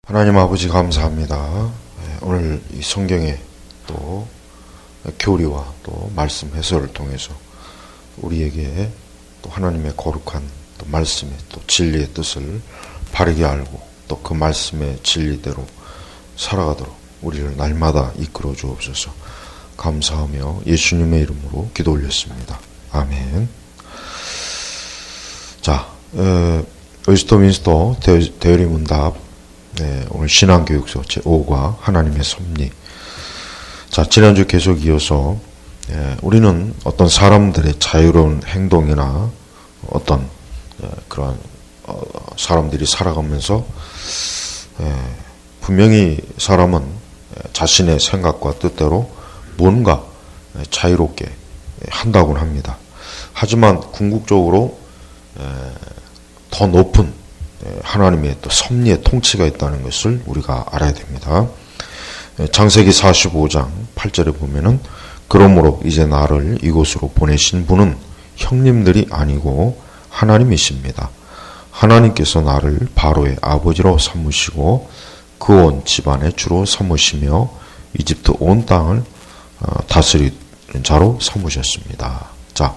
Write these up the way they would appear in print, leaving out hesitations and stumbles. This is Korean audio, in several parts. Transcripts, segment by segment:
하나님 아버지 감사합니다. 오늘 이 성경의 또 교리와 또 말씀 해설을 통해서 우리에게 또 하나님의 거룩한 또 말씀의 또 진리의 뜻을 바르게 알고 또 그 말씀의 진리대로 살아가도록 우리를 날마다 이끌어 주옵소서. 감사하며 예수님의 이름으로 기도 올렸습니다. 아멘. 자, 웨스트민스터 대의리 문답 오늘 신앙교육서 제5과 하나님의 섭리. 자, 지난주 계속 이어서 우리는 어떤 사람들의 자유로운 행동이나 어떤 그런 사람들이 살아가면서 분명히 사람은 자신의 생각과 뜻대로 뭔가 자유롭게 한다고는 합니다. 하지만 궁극적으로 더 높은 하나님의 또 섭리의 통치가 있다는 것을 우리가 알아야 됩니다. 창세기 45장 8절에 보면은 그러므로 이제 나를 이곳으로 보내신 분은 형님들이 아니고 하나님이십니다. 하나님께서 나를 바로의 아버지로 삼으시고 그 온 집안의 주로 삼으시며 이집트 온 땅을 다스리는 자로 삼으셨습니다. 자,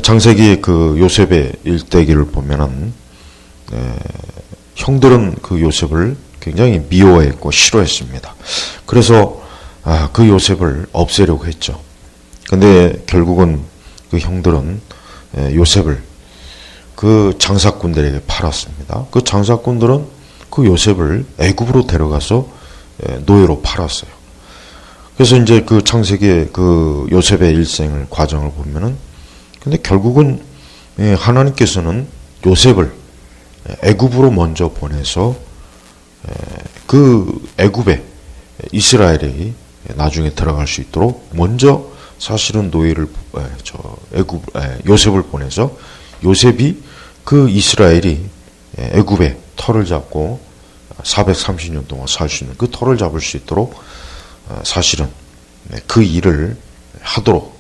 창세기 그 요셉의 일대기를 보면은 형들은 그 요셉을 굉장히 미워했고 싫어했습니다. 그래서 그 요셉을 없애려고 했죠. 근데 결국은 그 형들은 요셉을 그 장사꾼들에게 팔았습니다. 그 장사꾼들은 그 요셉을 애굽으로 데려가서 노예로 팔았어요. 그래서 이제 그 창세기의 그 요셉의 일생을 과정을 보면은 근데 결국은 하나님께서는 요셉을 애굽으로 먼저 보내서 그 애굽에 이스라엘이 나중에 들어갈 수 있도록 먼저 사실은 노예를 요셉을 보내서 요셉이 그 이스라엘이 애굽에 터를 잡고 430년 동안 살 수 있는 그 터를 잡을 수 있도록 사실은 그 일을 하도록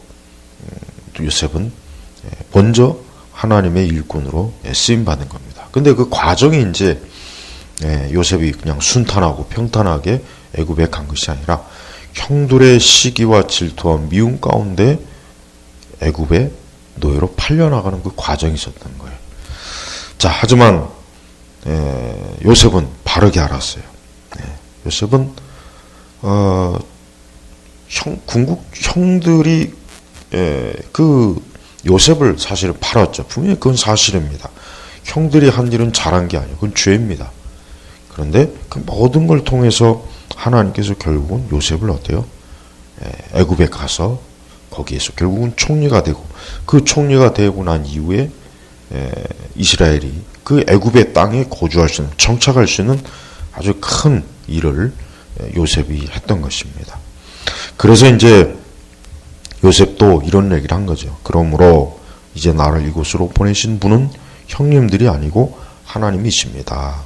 요셉은 먼저 하나님의 일꾼으로 쓰임 받은 겁니다. 근데 그 과정이 이제 요셉이 그냥 순탄하고 평탄하게 애굽에 간 것이 아니라 형들의 시기와 질투와 미움 가운데 애굽에 노예로 팔려나가는 그 과정이 있었던 거예요. 자, 하지만 요셉은 바르게 알았어요. 요셉은 궁극 형들이 그 요셉을 사실 팔았죠. 분명히 그건 사실입니다. 형들이 한 일은 잘한 게 아니에요. 그건 죄입니다. 그런데 그 모든 걸 통해서 하나님께서 결국은 요셉을 어때요? 애굽에 가서 거기에서 결국은 총리가 되고 그 총리가 되고 난 이후에 이스라엘이 그 애굽의 땅에 거주할 수 있는 정착할 수 있는 아주 큰 일을 요셉이 했던 것입니다. 그래서 이제 요셉도 이런 얘기를 한 거죠. 그러므로 이제 나를 이곳으로 보내신 분은 형님들이 아니고 하나님이십니다.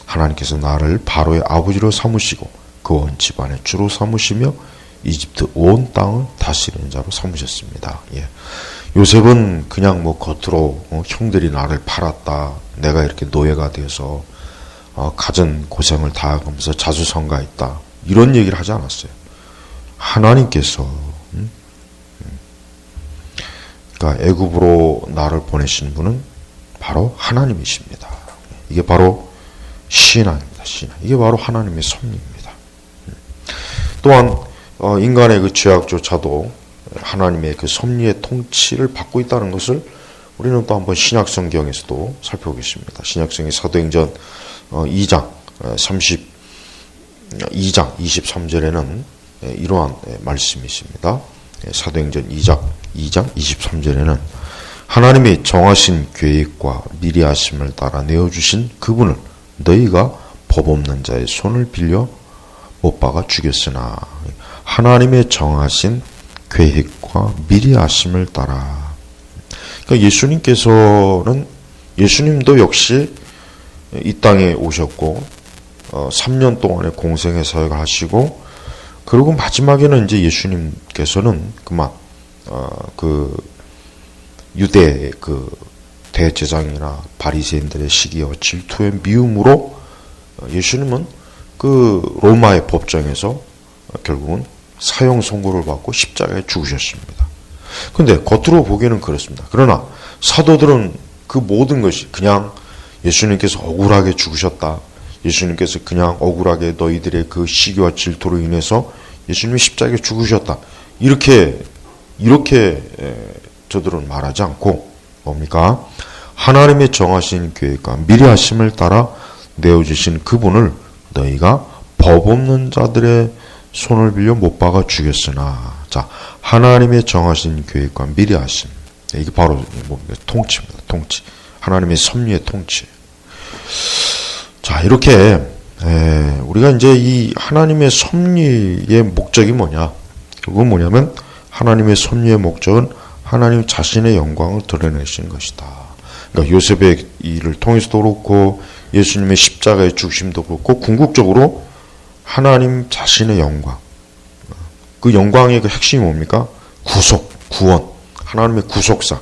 하나님께서 나를 바로의 아버지로 삼으시고 그 온 집안의 주로 삼으시며 이집트 온 땅을 다스리는 자로 삼으셨습니다. 예. 요셉은 그냥 뭐 겉으로 형들이 나를 팔았다. 내가 이렇게 노예가 되어서 갖은 고생을 다 하면서 자수성가했다. 이런 얘기를 하지 않았어요. 하나님께서 그러니까 애굽으로 나를 보내신 분은 바로 하나님이십니다. 이게 바로 신앙입니다. 신앙. 이게 바로 하나님의 섭리입니다. 또한 인간의 그 죄악조차도 하나님의 그 섭리의 통치를 받고 있다는 것을 우리는 또 한번 신약 성경에서도 살펴보겠습니다. 신약성의 사도행전 2장 23절에는 이러한 말씀이 있습니다. 사도행전 2장 23절에는 하나님이 정하신 계획과 미리 하심을 따라 내어주신 그분을 너희가 법 없는 자의 손을 빌려 못 박아 죽였으나 하나님의 정하신 계획과 미리 하심을 따라. 그러니까 예수님도 역시 이 땅에 오셨고 3년 동안의 공생의 사역을 하시고 그리고 마지막에는 이제 예수님께서는 그만 그 유대 그 대제사장이나 바리새인들의 시기와 질투의 미움으로 예수님은 그 로마의 법정에서 결국은 사형 선고를 받고 십자가에 죽으셨습니다. 근데 겉으로 보기에는 그렇습니다. 그러나 사도들은 그 모든 것이 그냥 예수님께서 억울하게 죽으셨다. 예수님께서 그냥 억울하게 너희들의 그 시기와 질투로 인해서 예수님이 십자가에 죽으셨다. 이렇게 저들은 말하지 않고 뭡니까? 하나님의 정하신 계획과 미래하심을 따라 내어주신 그분을 너희가 법 없는 자들의 손을 빌려 못 박아 죽였으나, 자, 하나님의 정하신 계획과 미래하심. 이게 바로 통치입니다. 통치. 하나님의 섭리의 통치. 자, 이렇게 우리가 이제 이 하나님의 섭리의 목적이 뭐냐? 그건 뭐냐면 하나님의 섭리의 목적은 하나님 자신의 영광을 드러내시는 것이다. 그러니까 요셉의 일을 통해서도 그렇고 예수님의 십자가의 죽으심도 그렇고 궁극적으로 하나님 자신의 영광. 그 영광의 그 핵심이 뭡니까? 구속, 구원. 하나님의 구속사.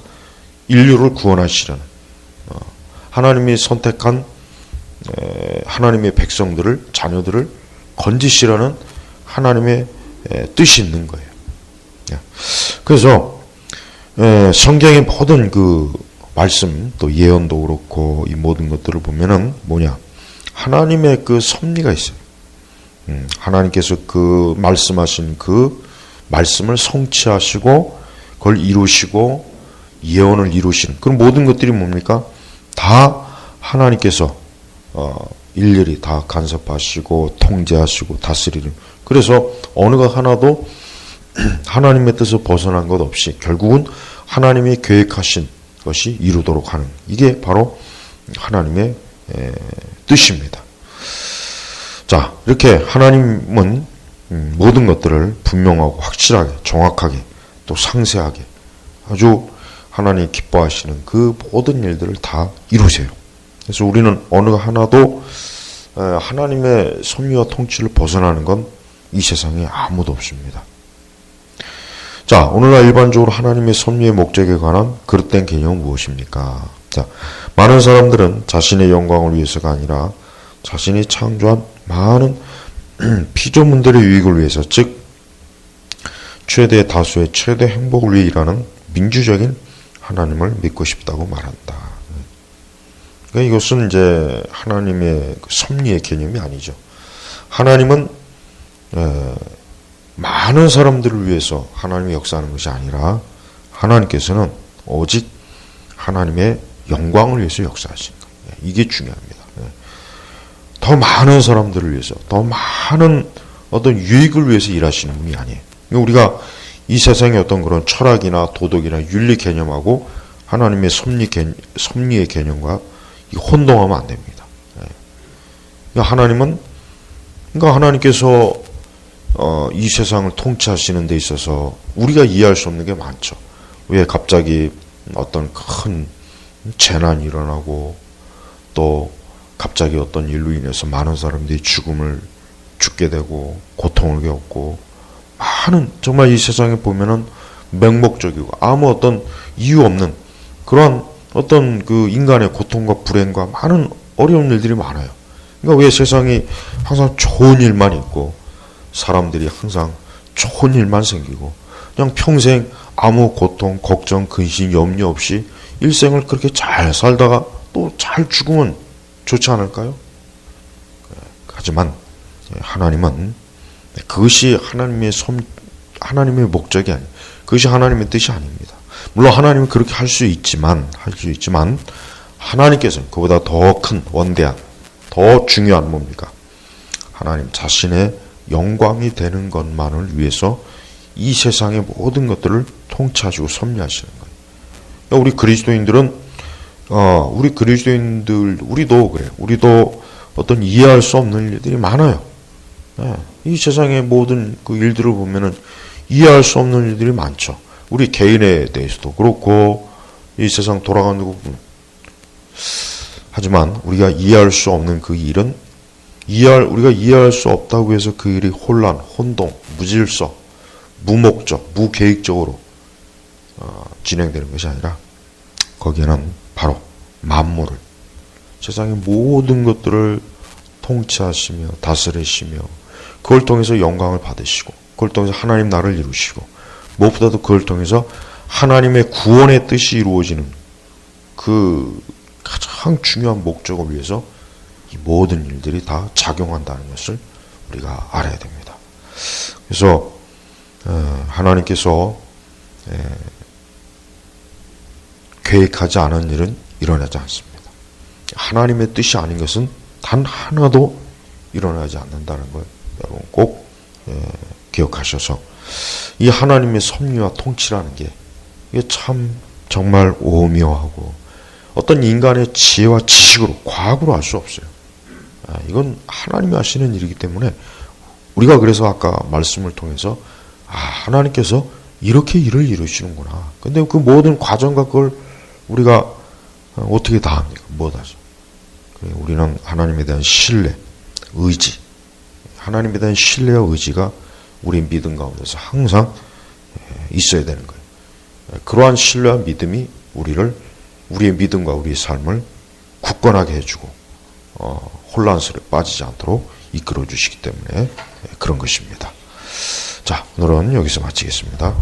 인류를 구원하시려는 하나님이 선택한 하나님의 백성들을, 자녀들을 건지시라는 하나님의 뜻이 있는 거예요. 그래서 성경의 모든 그 말씀, 또 예언도 그렇고 이 모든 것들을 보면은 뭐냐? 하나님의 그 섭리가 있어요. 하나님께서 그 말씀하신 그 말씀을 성취하시고 그걸 이루시고 예언을 이루신 그런 모든 것들이 뭡니까? 다 하나님께서 일일이 다 간섭하시고 통제하시고 다스리는. 그래서 어느 것 하나도 하나님의 뜻을 벗어난 것 없이 결국은 하나님이 계획하신 것이 이루도록 하는, 이게 바로 하나님의 뜻입니다. 자, 이렇게 하나님은 모든 것들을 분명하고 확실하게 정확하게 또 상세하게 아주 하나님이 기뻐하시는 그 모든 일들을 다 이루세요. 그래서 우리는 어느 하나도 하나님의 섭리와 통치를 벗어나는 건 이 세상에 아무도 없습니다. 자, 오늘날 일반적으로 하나님의 섭리의 목적에 관한 그릇된 개념은 무엇입니까? 자, 많은 사람들은 자신의 영광을 위해서가 아니라 자신이 창조한 많은 피조물들의 유익을 위해서, 즉 최대 다수의 최대 행복을 위해 일하는 민주적인 하나님을 믿고 싶다고 말한다. 그러니까 이것은 이제 하나님의 섭리의 개념이 아니죠. 하나님은 많은 사람들을 위해서 하나님의 역사하는 것이 아니라 하나님께서는 오직 하나님의 영광을 위해서 역사하신 거예요. 이게 중요합니다. 더 많은 사람들을 위해서, 더 많은 어떤 유익을 위해서 일하시는 분이 아니에요. 우리가 이 세상의 어떤 그런 철학이나 도덕이나 윤리 개념하고 하나님의 섭리의 개념과 혼동하면 안 됩니다. 그러니까 하나님께서 이 세상을 통치하시는 데 있어서 우리가 이해할 수 없는 게 많죠. 왜 갑자기 어떤 큰 재난이 일어나고 또 갑자기 어떤 일로 인해서 많은 사람들이 죽게 되고 고통을 겪고 많은, 정말 이 세상에 보면은 맹목적이고 아무 어떤 이유 없는 그런 어떤 그 인간의 고통과 불행과 많은 어려운 일들이 많아요. 그러니까 왜 세상이 항상 좋은 일만 있고 사람들이 항상 좋은 일만 생기고 그냥 평생 아무 고통, 걱정, 근심, 염려 없이 일생을 그렇게 잘 살다가 또 잘 죽으면 좋지 않을까요? 하지만 하나님은 그것이 하나님의 목적이 아니에요. 그것이 하나님의 뜻이 아닙니다. 물론 하나님은 그렇게 할 수 있지만 하나님께서는 그보다 더 큰 원대한, 더 중요한 뭡니까? 하나님 자신의 영광이 되는 것만을 위해서 이 세상의 모든 것들을 통치하시고 섭리하시는 거예요. 우리 그리스도인들, 우리도 그래요. 우리도 어떤 이해할 수 없는 일들이 많아요. 이 세상의 모든 그 일들을 보면은 이해할 수 없는 일들이 많죠. 우리 개인에 대해서도 그렇고 이 세상 돌아가는 거 보면. 하지만 우리가 이해할 수 없는 그 일은 우리가 이해할 수 없다고 해서 그 일이 혼란, 혼동, 무질서, 무목적, 무계획적으로 진행되는 것이 아니라 거기에는 바로 만물을, 세상의 모든 것들을 통치하시며 다스리시며 그걸 통해서 영광을 받으시고 그걸 통해서 하나님 나라를 이루시고 무엇보다도 그걸 통해서 하나님의 구원의 뜻이 이루어지는 그 가장 중요한 목적을 위해서 이 모든 일들이 다 작용한다는 것을 우리가 알아야 됩니다. 그래서 하나님께서 계획하지 않은 일은 일어나지 않습니다. 하나님의 뜻이 아닌 것은 단 하나도 일어나지 않는다는 걸 여러분 꼭 기억하셔서 이 하나님의 섭리와 통치라는 게 이게 참 정말 오묘하고 어떤 인간의 지혜와 지식으로 과학으로 알 수 없어요. 이건 하나님이 하시는 일이기 때문에 우리가 그래서 아까 말씀을 통해서 하나님께서 이렇게 일을 이루시는구나. 근데 그 모든 과정과 그걸 우리가 어떻게 다 합니까? 못하죠. 우리는 하나님에 대한 신뢰, 의지, 하나님에 대한 신뢰와 의지가 우리 믿음 가운데서 항상 있어야 되는 거예요. 그러한 신뢰와 믿음이 우리의 믿음과 우리의 삶을 굳건하게 해주고 혼란스러워 빠지지 않도록 이끌어 주시기 때문에 그런 것입니다. 자, 오늘은 여기서 마치겠습니다.